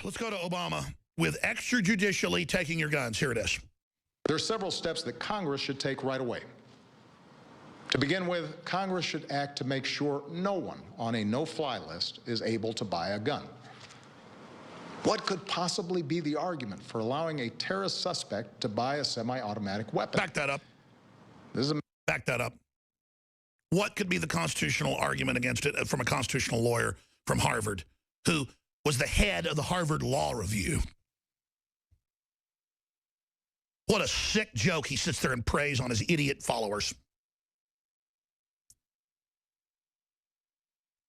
let's go to Obama with extrajudicially taking your guns. Here it is. There are several steps that Congress should take right away. To begin with, Congress should act to make sure no one on a no-fly list is able to buy a gun. What could possibly be the argument for allowing a terrorist suspect to buy a semi-automatic weapon? Back that up. Back that up. What could be the constitutional argument against it from a constitutional lawyer from Harvard who was the head of the Harvard Law Review? What a sick joke he sits there and preys on his idiot followers.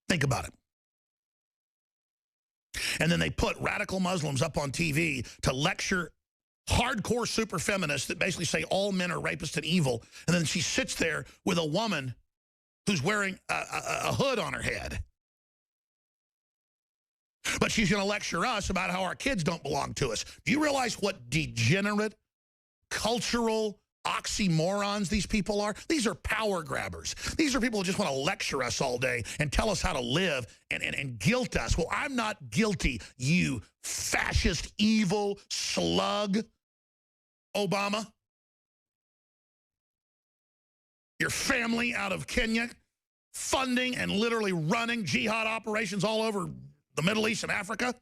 Think about it. And then they put radical Muslims up on TV to lecture hardcore super feminists that basically say all men are rapists and evil. And then she sits there with a woman who's wearing a hood on her head. But she's going to lecture us about how our kids don't belong to us. Do you realize what degenerate, cultural oxymorons these people are? These are power grabbers. These are people who just want to lecture us all day and tell us how to live and guilt us. Well, I'm not guilty, you fascist, evil slug, Obama. Your family out of Kenya funding and literally running jihad operations all over the Middle East and Africa.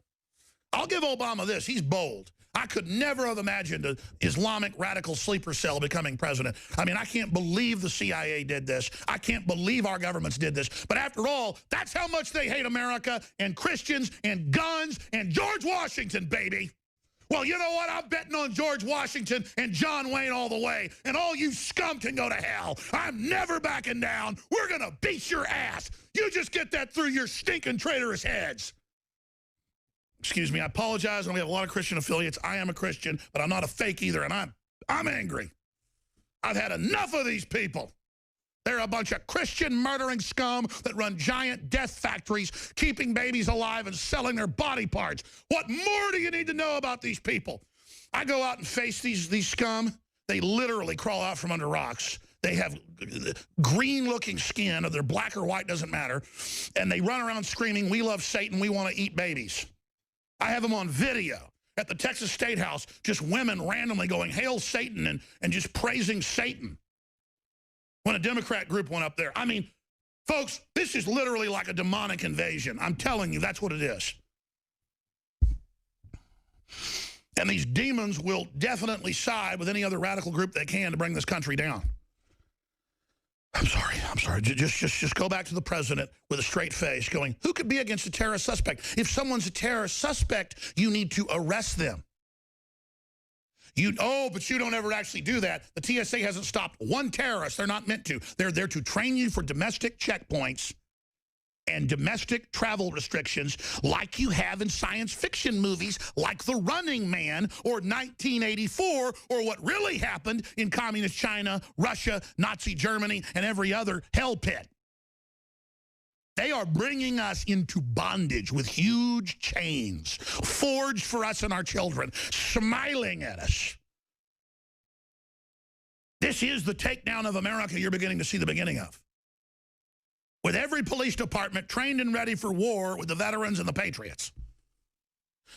I'll give Obama this. He's bold. I could never have imagined an Islamic radical sleeper cell becoming president. I mean, I can't believe the CIA did this. I can't believe our governments did this. But after all, that's how much they hate America and Christians and guns and George Washington, baby. Well, you know what? I'm betting on George Washington and John Wayne all the way. And all you scum can go to hell. I'm never backing down. We're going to beat your ass. You just get that through your stinking traitorous heads. Excuse me, I apologize. We have a lot of Christian affiliates. I am a Christian, but I'm not a fake either, and I'm angry. I've had enough of these people. They're a bunch of Christian murdering scum that run giant death factories, keeping babies alive and selling their body parts. What more do you need to know about these people? I go out and face these scum. They literally crawl out from under rocks. They have green-looking skin, or they're black or white, doesn't matter. And they run around screaming, "We love Satan, we want to eat babies." I have them on video at the Texas State House, just women randomly going, "Hail Satan," and just praising Satan. When a Democrat group went up there. I mean, folks, this is literally like a demonic invasion. I'm telling you, that's what it is. And these demons will definitely side with any other radical group they can to bring this country down. I'm sorry. Just go back to the president with a straight face going, who could be against a terrorist suspect? If someone's a terrorist suspect, you need to arrest them. But you don't ever actually do that. The TSA hasn't stopped one terrorist. They're not meant to. They're there to train you for domestic checkpoints and domestic travel restrictions like you have in science fiction movies like The Running Man or 1984 or what really happened in communist China, Russia, Nazi Germany, and every other hell pit. They are bringing us into bondage with huge chains forged for us and our children, smiling at us. This is the takedown of America you're beginning to see the beginning of. With every police department trained and ready for war with the veterans and the patriots.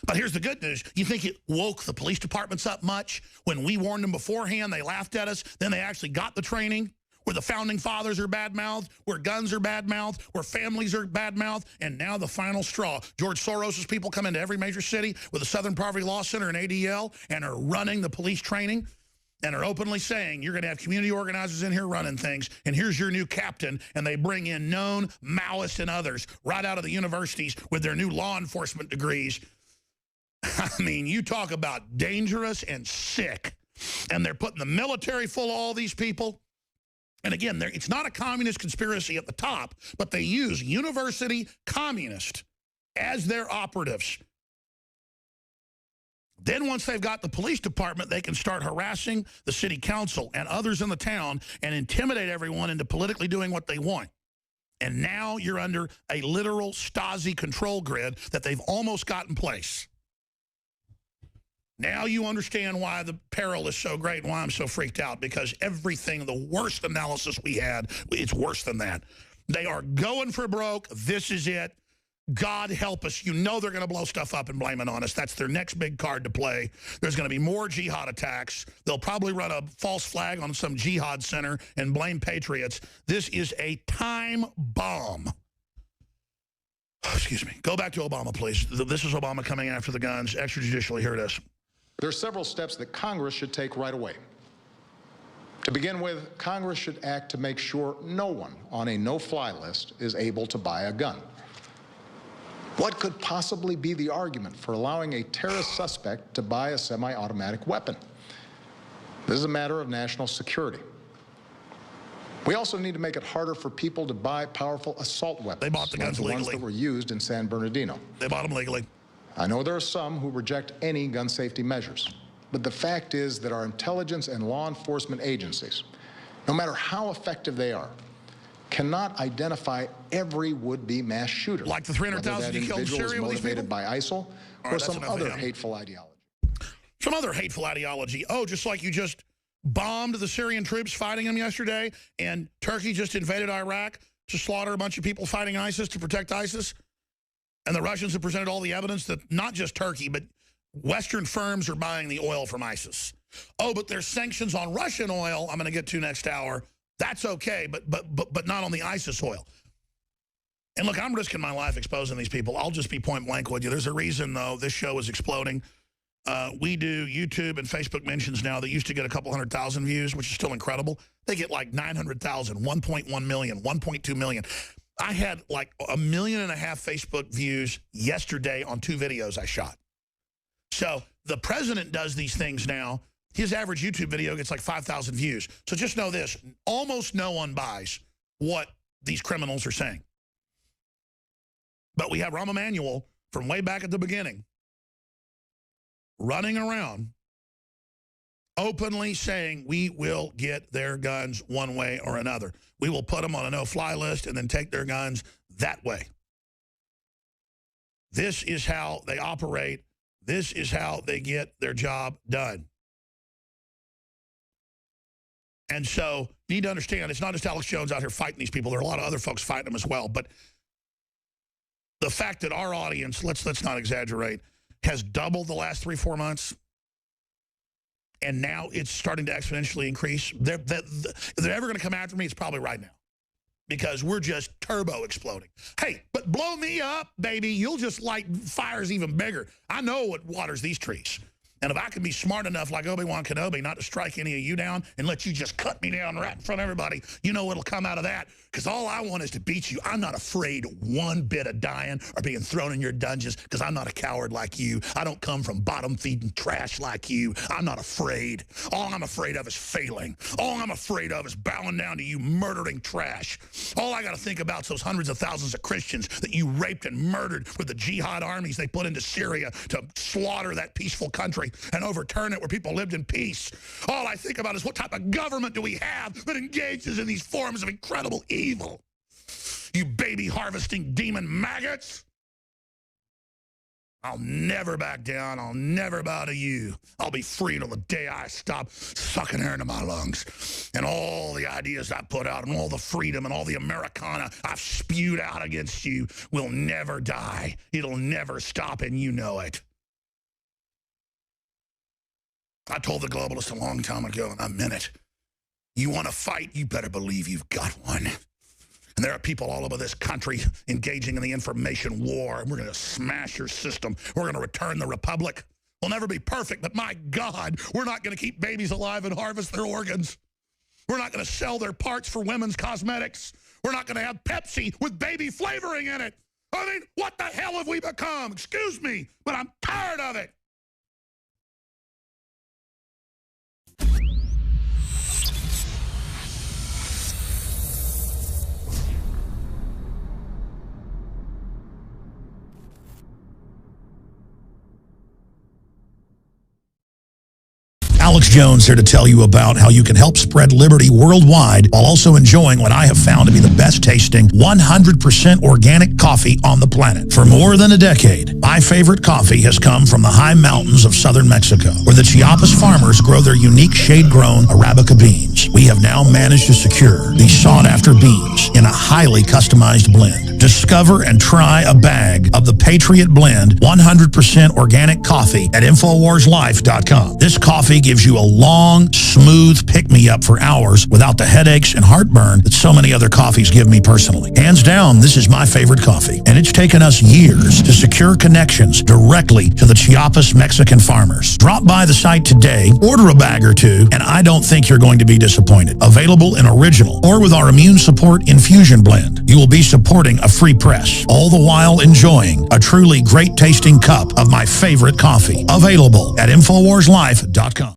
But here's the good news. You think it woke the police departments up much? When we warned them beforehand, they laughed at us. Then they actually got the training. Where the founding fathers are bad-mouthed, where guns are bad-mouthed, where families are bad-mouthed, and now the final straw. George Soros's people come into every major city with the Southern Poverty Law Center and ADL and are running the police training and are openly saying, you're going to have community organizers in here running things, and here's your new captain, and they bring in known Maoists and others right out of the universities with their new law enforcement degrees. I mean, you talk about dangerous and sick, and they're putting the military full of all these people. And again, it's not a communist conspiracy at the top, but they use university communists as their operatives. Then once they've got the police department, they can start harassing the city council and others in the town and intimidate everyone into politically doing what they want. And now you're under a literal Stasi control grid that they've almost got in place. Now you understand why the peril is so great and why I'm so freaked out, because everything, the worst analysis we had, it's worse than that. They are going for broke. This is it. God help us. You know they're going to blow stuff up and blame it on us. That's their next big card to play. There's going to be more jihad attacks. They'll probably run a false flag on some jihad center and blame patriots. This is a time bomb. Excuse me. Go back to Obama, please. This is Obama coming after the guns extrajudicially. Here it is. There are several steps that Congress should take right away. To begin with, Congress should act to make sure no one on a no-fly list is able to buy a gun. What could possibly be the argument for allowing a terrorist suspect to buy a semi-automatic weapon? This is a matter of national security. We also need to make it harder for people to buy powerful assault weapons. They bought the guns like the legally. ones that were used in San Bernardino. They bought them legally. I know there are some who reject any gun safety measures, but the fact is that our intelligence and law enforcement agencies, no matter how effective they are, cannot identify every would-be mass shooter. Like the 300,000 you killed in Syria with these people? Motivated by ISIL or some other hateful ideology. Some other hateful ideology. Oh, just like you just bombed the Syrian troops fighting them yesterday, and Turkey just invaded Iraq to slaughter a bunch of people fighting ISIS to protect ISIS, and the Russians have presented all the evidence that not just Turkey, but Western firms are buying the oil from ISIS. Oh, but there's sanctions on Russian oil I'm going to get to next hour. That's okay, but not on the ISIS oil. And look, I'm risking my life exposing these people. I'll just be point blank with you. There's a reason, though, this show is exploding. We do YouTube and Facebook mentions now that used to get a couple 100,000 views, which is still incredible. They get like 900,000, 1.1 million, 1.2 million. I had like 1.5 million Facebook views yesterday on 2 videos I shot. So the president does these things now. His average YouTube video gets like 5,000 views. So just know this, almost no one buys what these criminals are saying. But we have Rahm Emanuel from way back at the beginning running around openly saying we will get their guns one way or another. We will put them on a no-fly list and then take their guns that way. This is how they operate. This is how they get their job done. And so you need to understand, it's not just Alex Jones out here fighting these people. There are a lot of other folks fighting them as well. But the fact that our audience, let's not exaggerate, has doubled the last 3-4 months, and now it's starting to exponentially increase. If they're ever going to come after me, it's probably right now, because we're just turbo exploding. Hey, but blow me up, baby. You'll just light fires even bigger. I know what waters these trees. And if I can be smart enough like Obi-Wan Kenobi not to strike any of you down and let you just cut me down right in front of everybody, you know what'll come out of that. Because all I want is to beat you. I'm not afraid one bit of dying or being thrown in your dungeons, because I'm not a coward like you. I don't come from bottom-feeding trash like you. I'm not afraid. All I'm afraid of is failing. All I'm afraid of is bowing down to you murdering trash. All I got to think about is those hundreds of thousands of Christians that you raped and murdered with the jihad armies they put into Syria to slaughter that peaceful country and overturn it where people lived in peace. All I think about is what type of government do we have that engages in these forms of incredible evil? You baby harvesting demon maggots. I'll never back down. I'll never bow to you. I'll be free until the day I stop sucking air into my lungs. And all the ideas I put out and all the freedom and all the Americana I've spewed out against you will never die. It'll never stop, and you know it. I told the globalists a long time ago, and I meant it. You want to fight, you better believe you've got one. And there are people all over this country engaging in the information war. And we're going to smash your system. We're going to return the republic. We'll never be perfect, but my God, we're not going to keep babies alive and harvest their organs. We're not going to sell their parts for women's cosmetics. We're not going to have Pepsi with baby flavoring in it. I mean, what the hell have we become? Excuse me, but I'm tired of it. Alex Jones here to tell you about how you can help spread liberty worldwide while also enjoying what I have found to be the best tasting 100% organic coffee on the planet. For more than a decade, my favorite coffee has come from the high mountains of southern Mexico, where the Chiapas farmers grow their unique shade-grown Arabica beans. We have now managed to secure these sought-after beans in a highly customized blend. Discover and try a bag of the Patriot Blend 100% organic coffee at InfoWarsLife.com. This coffee gives you a long, smooth pick-me-up for hours without the headaches and heartburn that so many other coffees give me personally. Hands down, this is my favorite coffee, and it's taken us years to secure connections directly to the Chiapas Mexican farmers. Drop by the site today, order a bag or two, and I don't think you're going to be disappointed. Available in original or with our immune support infusion blend. You will be supporting a free press, all the while enjoying a truly great tasting cup of my favorite coffee. Available at InfoWarsLife.com.